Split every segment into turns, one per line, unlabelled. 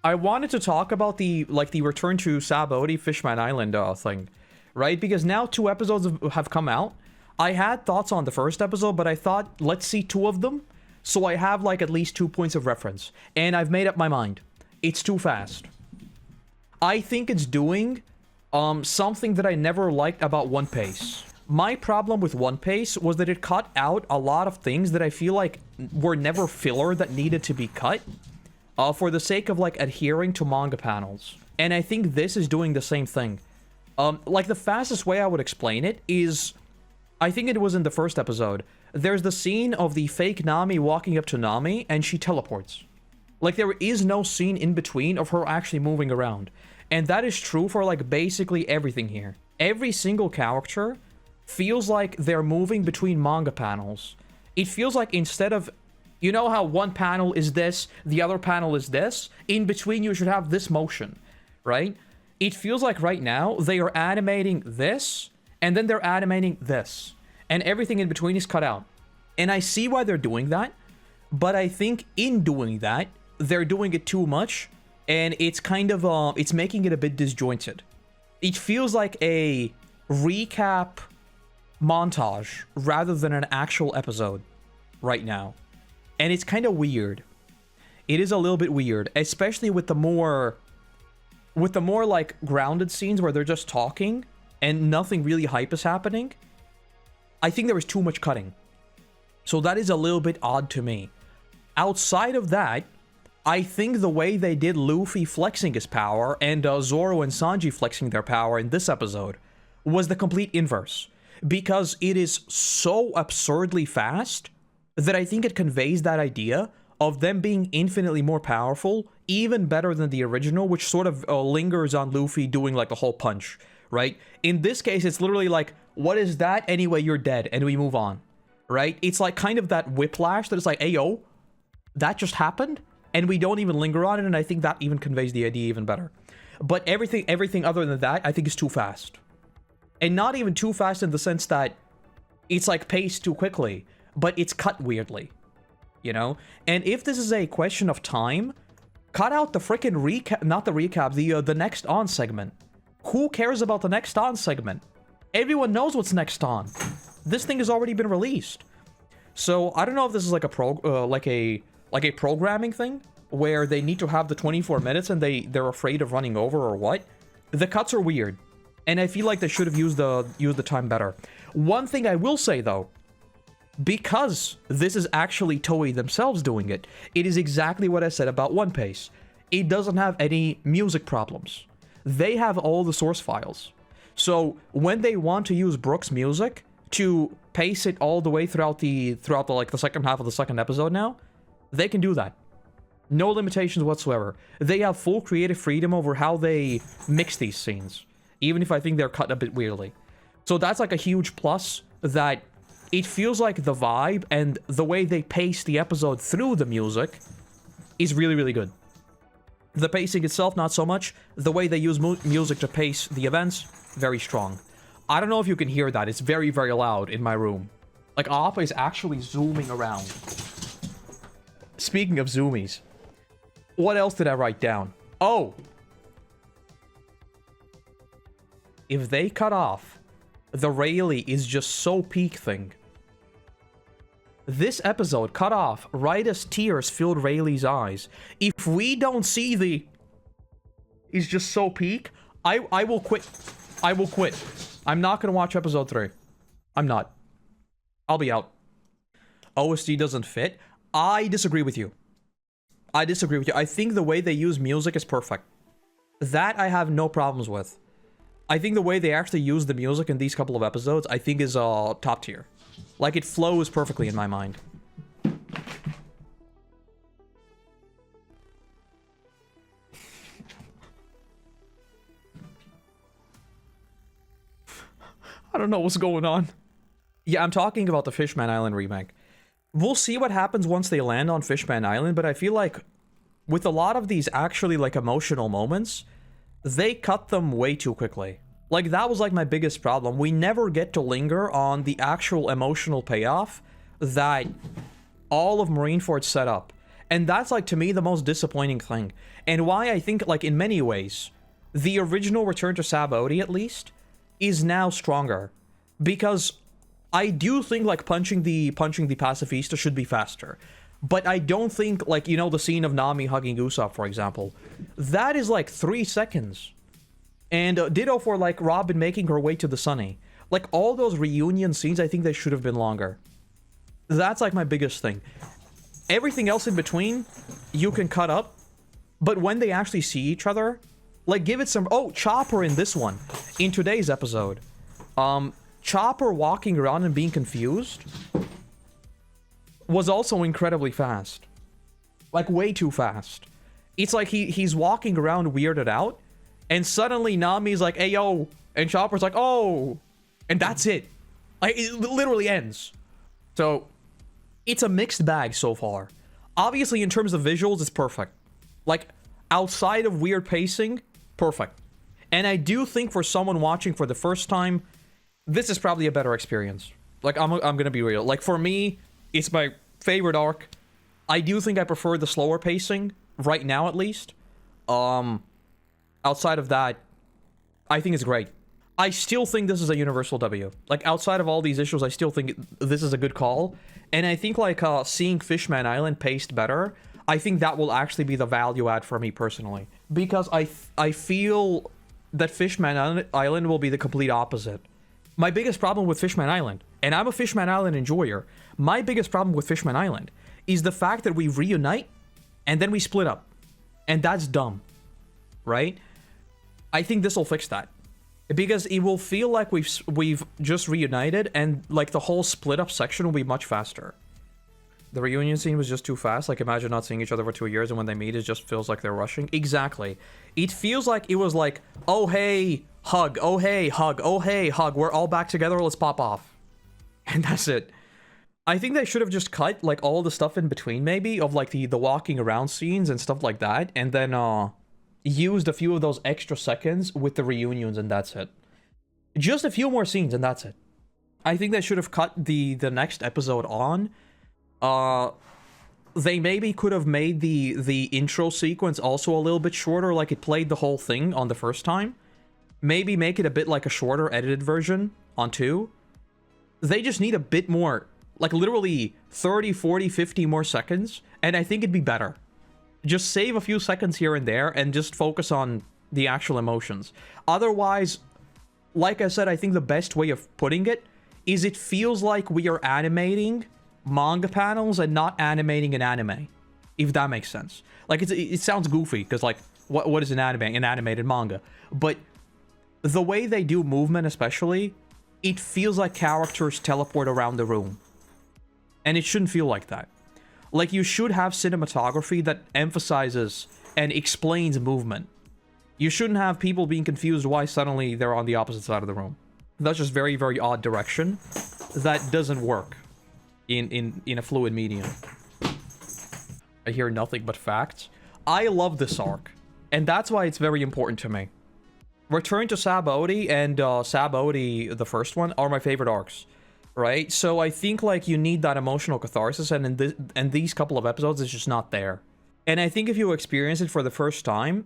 I wanted to talk about the return to Sabaody Fishman Island thing, right? Because now 2 episodes have come out. I had thoughts on the first episode, but I thought, let's see 2 of them, so I have like at least 2 points of reference. And I've made up my mind. It's too fast. I think it's doing something that I never liked about One Piece. My problem with One Piece was that it cut out a lot of things that I feel like were never filler that needed to be cut. For the sake of, like, adhering to manga panels. And I think this is doing the same thing. Like, the fastest way I would explain it is... I think it was in the first episode. There's the scene of the fake Nami walking up to Nami, and she teleports. Like, there is no scene in between of her actually moving around. And that is true for, like, basically everything here. Every single character feels like they're moving between manga panels. It feels like instead of... You know how one panel is this, the other panel is this? In between, you should have this motion, right? It feels like right now, they are animating this, and then they're animating this. And everything in between is cut out. And I see why they're doing that, but I think in doing that, they're doing it too much, and it's kind of, it's making it a bit disjointed. It feels like a recap montage, rather than an actual episode, right now. And it's kind of weird. It is a little bit weird, especially with the more like grounded scenes where they're just talking and nothing really hype is happening. I think there was too much cutting. So that is a little bit odd to me. Outside of that, I think the way they did Luffy flexing his power and Zoro and Sanji flexing their power in this episode was the complete inverse. Because it is so absurdly fast that I think it conveys that idea of them being infinitely more powerful, even better than the original, which sort of lingers on Luffy doing like a whole punch, right? In this case, it's literally like, what is that? Anyway, you're dead, and we move on, right? It's like kind of that whiplash that it's like, hey, yo, that just happened, and we don't even linger on it, and I think that even conveys the idea even better. But everything other than that, I think is too fast. And not even too fast in the sense that it's like paced too quickly, but it's cut weirdly, you know? And if this is a question of time, cut out the freaking recap, not the recap, the next on segment. Who cares about the next on segment? Everyone knows what's next on. This thing has already been released. So I don't know if this is like a programming thing where they need to have the 24 minutes and they're afraid of running over or what. The cuts are weird, and I feel like they should have used the time better. One thing I will say though, because this is actually Toei themselves doing it, it is exactly what I said about One Piece. It doesn't have any music problems. They have all the source files. So when they want to use Brook's music to pace it all the way throughout the like the second half of the second episode now, they can do that. No limitations whatsoever. They have full creative freedom over how they mix these scenes, even if I think they're cut a bit weirdly. So that's like a huge plus, that it feels like the vibe and the way they pace the episode through the music is really, really good. The pacing itself, not so much. The way they use music to pace the events, very strong. I don't know if you can hear that. It's very, very loud in my room. Like, Appa is actually zooming around. Speaking of zoomies, what else did I write down? Oh! If they cut off the Rayleigh is just so peak thing. This episode cut off right as tears filled Rayleigh's eyes. If we don't see the... is just so peak, I will quit. I will quit. I'm not gonna watch episode 3. I'm not. I'll be out. OST doesn't fit. I disagree with you. I disagree with you. I think the way they use music is perfect. That I have no problems with. I think the way they actually use the music in these couple of episodes, I think is top tier. Like, it flows perfectly in my mind. I don't know what's going on. Yeah, I'm talking about the Fishman Island remake. We'll see what happens once they land on Fishman Island, but I feel like with a lot of these actually, like, emotional moments, they cut them way too quickly. Like, that was, like, my biggest problem. We never get to linger on the actual emotional payoff that all of Marineford set up. And that's, like, to me, the most disappointing thing. And why I think, like, in many ways, the original Return to Sabaody, at least, is now stronger. Because I do think, like, punching the pacifista should be faster. But I don't think, like, you know, the scene of Nami hugging Usopp, for example. That is, like, 3 seconds. And ditto for, like, Robin making her way to the Sunny. Like, all those reunion scenes, I think they should have been longer. That's, like, my biggest thing. Everything else in between, you can cut up. But when they actually see each other, like, give it some... Oh, Chopper in this one. In today's episode. Chopper walking around and being confused was also incredibly fast. Like, way too fast. It's like he's walking around weirded out, and suddenly Nami's like, hey, yo, and Chopper's like, oh, and that's it. Like, it literally ends. So... it's a mixed bag so far. Obviously, in terms of visuals, it's perfect. Like, outside of weird pacing, perfect. And I do think for someone watching for the first time, this is probably a better experience. Like, I'm gonna be real. Like, for me, it's my favorite arc. I do think I prefer the slower pacing, right now at least. Outside of that, I think it's great. I still think this is a universal W. Like, outside of all these issues, I still think this is a good call. And I think, like, seeing Fishman Island paced better, I think that will actually be the value add for me personally. Because I feel that Fishman Island will be the complete opposite. My biggest problem with Fishman Island, and I'm a Fishman Island enjoyer, my biggest problem with Fishman Island is the fact that we reunite, and then we split up. And that's dumb. Right? I think this will fix that. Because it will feel like we've just reunited, and, like, the whole split-up section will be much faster. The reunion scene was just too fast. Like, imagine not seeing each other for 2 years, and when they meet, it just feels like they're rushing. Exactly. It feels like it was like, oh, hey, hug. Oh, hey, hug. Oh, hey, hug. We're all back together. Let's pop off. And that's it. I think they should have just cut, like, all the stuff in between, maybe, of, like, the walking around scenes and stuff like that, and then, used a few of those extra seconds with the reunions, and that's it. Just a few more scenes, and that's it. I think they should have cut the next episode on. They maybe could have made the intro sequence also a little bit shorter, like it played the whole thing on the first time. Maybe make it a bit like a shorter edited version on 2. They just need a bit more, like literally 30, 40, 50 more seconds, and I think it'd be better. Just save a few seconds here and there and just focus on the actual emotions. Otherwise, like I said, I think the best way of putting it is it feels like we are animating manga panels and not animating an anime. If that makes sense. Like, it sounds goofy, because, like, what is an anime? An animated manga. But the way they do movement especially, it feels like characters teleport around the room. And it shouldn't feel like that. Like, you should have cinematography that emphasizes and explains movement. You shouldn't have people being confused why suddenly they're on the opposite side of the room. That's just very, very odd direction. That doesn't work in a fluid medium. I hear nothing but facts. I love this arc, and that's why it's very important to me. Return to Sabaody and Sabaody, the first one, are my favorite arcs. Right? So I think, like, you need that emotional catharsis, and in these couple of episodes, it's just not there. And I think if you experience it for the first time,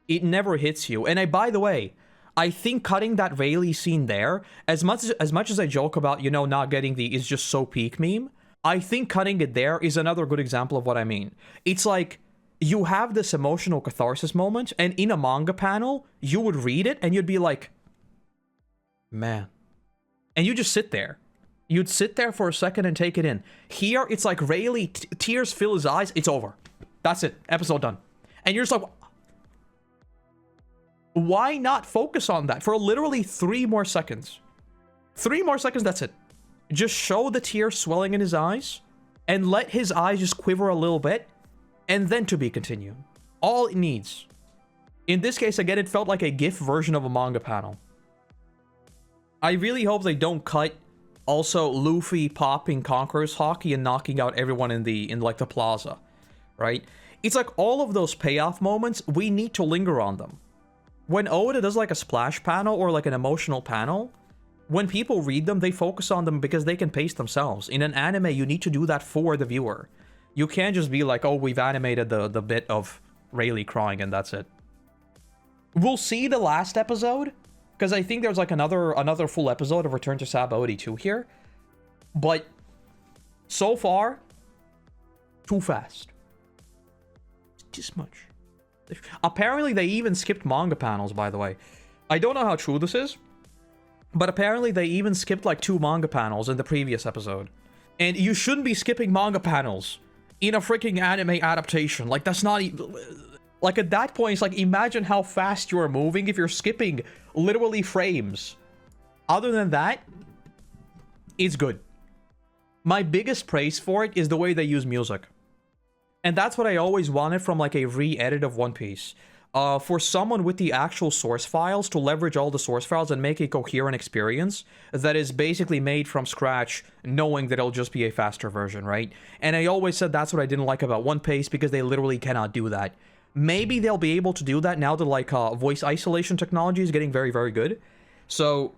it never hits you. And by the way, I think cutting that Rayleigh scene there, as much as I joke about, you know, not getting the "is just so peak" meme, I think cutting it there is another good example of what I mean. It's like, you have this emotional catharsis moment, and in a manga panel, you would read it, and you'd be like, man. And you just sit there. You'd sit there for a second and take it in. Here, it's like Rayleigh, tears fill his eyes, it's over. That's it. Episode done. And you're just like, why not focus on that for literally 3 more seconds? 3 more seconds, that's it. Just show the tears swelling in his eyes, and let his eyes just quiver a little bit, and then to be continued. All it needs. In this case, again, it felt like a GIF version of a manga panel. I really hope they don't cut also Luffy popping Conqueror's Hockey and knocking out everyone in like the plaza, right? It's like all of those payoff moments, we need to linger on them. When Oda does like a splash panel or like an emotional panel, when people read them, they focus on them because they can pace themselves. In an anime, you need to do that for the viewer. You can't just be like, oh, we've animated the bit of Rayleigh crying and that's it. We'll see the last episode, because I think there's like another full episode of Return to Sabaody 2 here. But so far, too fast. Just much. Apparently, they even skipped manga panels, by the way. I don't know how true this is, but apparently they even skipped like 2 manga panels in the previous episode. And you shouldn't be skipping manga panels in a freaking anime adaptation. Like, that's not even... Like, at that point, it's like, imagine how fast you're moving if you're skipping literally frames. Other than that, it's good. My biggest praise for it is the way they use music. And that's what I always wanted from, like, a re-edit of One Piece. For someone with the actual source files to leverage all the source files and make a coherent experience that is basically made from scratch, knowing that it'll just be a faster version, right? And I always said that's what I didn't like about One Piece, because they literally cannot do that. Maybe they'll be able to do that now that, like, voice isolation technology is getting very, very good. So,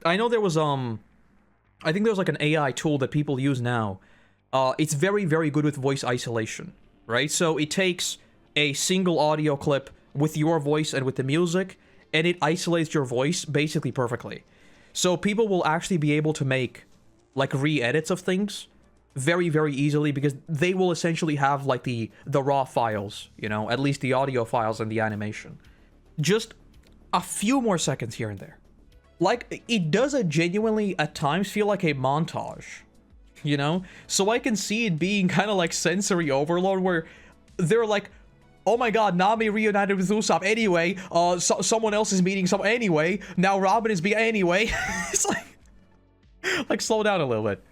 I know there was, I think there's, like, an AI tool that people use now. It's very, very good with voice isolation, right? So, it takes a single audio clip with your voice and with the music, and it isolates your voice basically perfectly. So, people will actually be able to make, like, re-edits of things very, very easily, because they will essentially have, like, the raw files, you know, at least the audio files and the animation. Just a few more seconds here and there. Like, it does genuinely, at times, feel like a montage, you know? So I can see it being kind of like sensory overload, where they're like, oh my god, Nami reunited with Usopp anyway, someone else is meeting someone anyway, now Robin is being anyway. It's like, slow down a little bit.